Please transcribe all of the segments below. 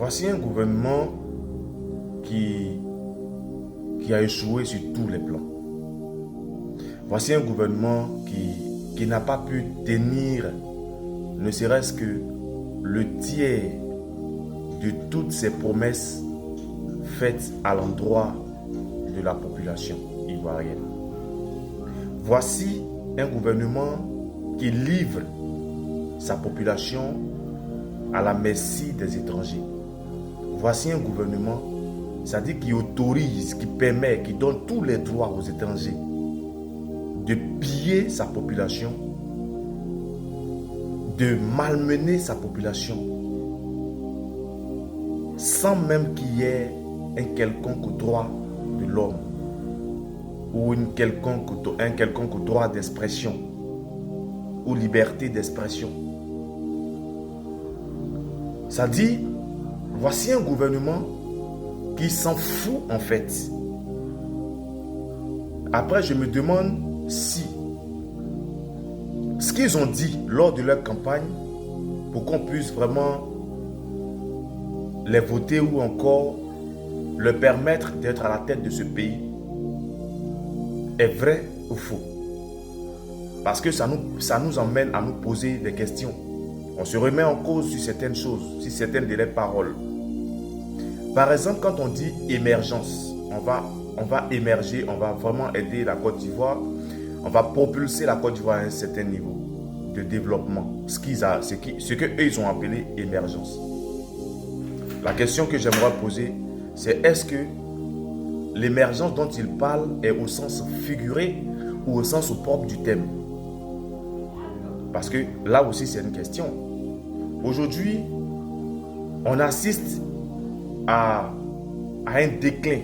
Voici un gouvernement qui a échoué sur tous les plans. Voici un gouvernement qui n'a pas pu tenir ne serait-ce que le tiers de toutes ses promesses faites à l'endroit de la population ivoirienne. Voici un gouvernement qui livre sa population à la merci des étrangers. Voici un gouvernement, c'est-à-dire qui autorise, qui permet, qui donne tous les droits aux étrangers de piller sa population, de malmener sa population, sans même qu'il y ait un quelconque droit de l'homme ou un quelconque droit d'expression ou liberté d'expression. Ça dit, voici un gouvernement qui s'en fout en fait. Après, je me demande si ce qu'ils ont dit lors de leur campagne pour qu'on puisse vraiment les voter ou encore leur permettre d'être à la tête de ce pays est vrai ou faux. Parce que ça nous emmène à nous poser des questions. On se remet en cause sur certaines choses, sur certaines de leurs paroles. Par exemple, quand on dit émergence, on va émerger, on va vraiment aider la Côte d'Ivoire, on va propulser la Côte d'Ivoire à un certain niveau de développement, ce qu'eux ils ont appelé émergence. La question que j'aimerais poser, c'est est-ce que l'émergence dont ils parlent est au sens figuré ou au sens propre du thème? Parce que là aussi c'est une question. Aujourd'hui, on assiste à un déclin,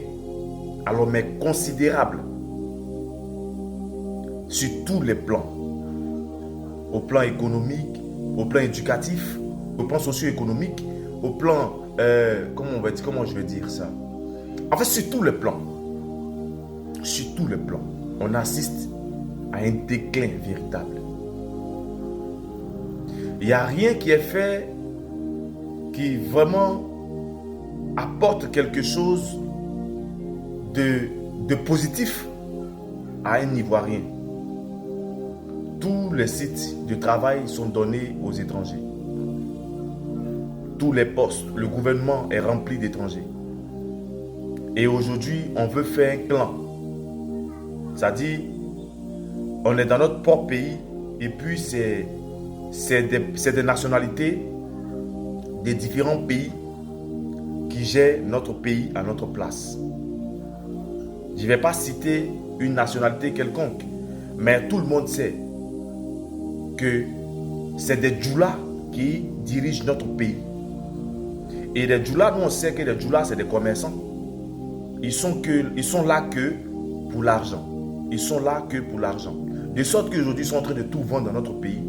alors mais considérable, sur tous les plans. Au plan économique, au plan éducatif, au plan socio-économique, au plan, comment je vais dire ça? En fait, sur tous les plans. Sur tous les plans, on assiste à un déclin véritable. Il n'y a rien qui est fait qui vraiment apporte quelque chose de positif à un Ivoirien. Tous les sites de travail sont donnés aux étrangers. Tous les postes, le gouvernement est rempli d'étrangers. Et aujourd'hui, on veut faire un clan. C'est-à-dire, on est dans notre propre pays et puis c'est des nationalités des différents pays qui gèrent notre pays à notre place. Je ne vais pas citer une nationalité quelconque, mais tout le monde sait que c'est des djoulas qui dirigent notre pays. Et les djoulas, nous on sait que les djoulas c'est des commerçants. Ils sont là que pour l'argent. Ils sont là que pour l'argent. De sorte qu'aujourd'hui, ils sont en train de tout vendre dans notre pays.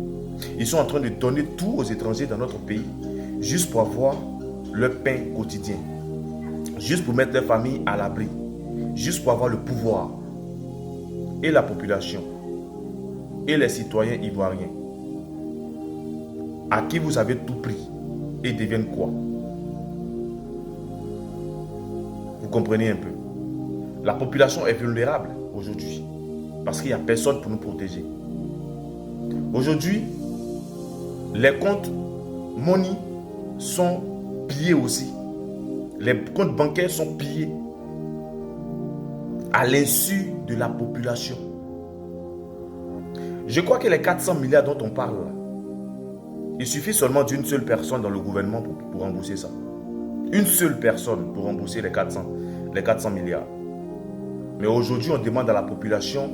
Ils sont en train de donner tout aux étrangers dans notre pays, juste pour avoir leur pain quotidien. Juste pour mettre leur famille à l'abri. Juste pour avoir le pouvoir. Et la population. Et les citoyens ivoiriens. À qui vous avez tout pris. Et deviennent quoi? Vous comprenez un peu? La population est vulnérable aujourd'hui. Parce qu'il n'y a personne pour nous protéger. Aujourd'hui, les comptes money sont pillés aussi. Les comptes bancaires sont pillés à l'insu de la population. Je crois que les 400 milliards dont on parle là, il suffit seulement d'une seule personne dans le gouvernement pour rembourser ça. Une seule personne pour rembourser les 400 milliards. Mais aujourd'hui, on demande à la population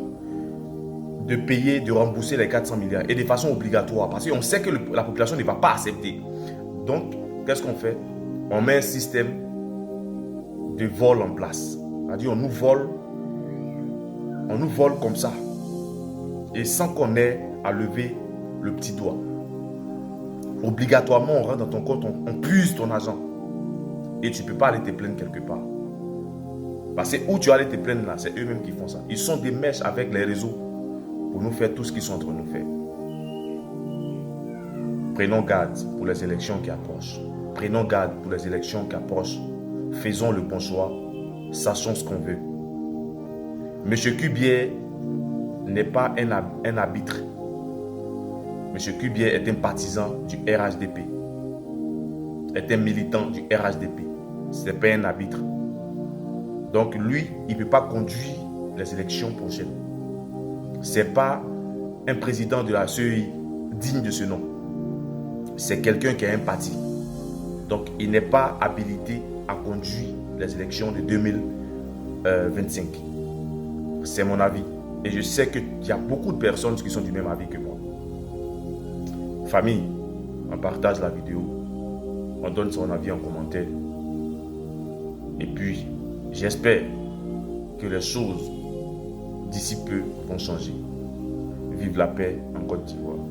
de payer, de rembourser les 400 milliards et de façon obligatoire parce qu'on sait que la population ne va pas accepter. Donc, qu'est-ce qu'on fait? On met un système de vol en place. C'est-à-dire, on nous vole comme ça et sans qu'on ait à lever le petit doigt. Obligatoirement, on rentre dans ton compte, on puise ton argent et tu ne peux pas aller te plaindre quelque part. Parce que où tu vas aller te plaindre là, c'est eux-mêmes qui font ça. Ils sont des mèches avec les réseaux pour nous faire tout ce qu'ils sont en train de nous faire. Prenons garde pour les élections qui approchent. prenons garde pour les élections qui approchent. Faisons le bon choix. Sachons ce qu'on veut. Monsieur Kubier n'est pas un arbitre. Monsieur Kubier est un partisan du RHDP. Est un militant du RHDP. Ce n'est pas un arbitre. Donc lui, il ne peut pas conduire les élections prochaines. Ce n'est pas un président de la CEI digne de ce nom. C'est quelqu'un qui a un parti. Donc il n'est pas habilité à conduire les élections de 2025. C'est mon avis. Et je sais qu'il y a beaucoup de personnes qui sont du même avis que moi. Famille, on partage la vidéo. On donne son avis en commentaire. Et puis, j'espère que les choses d'ici peu vont changer. Vive la paix en Côte d'Ivoire.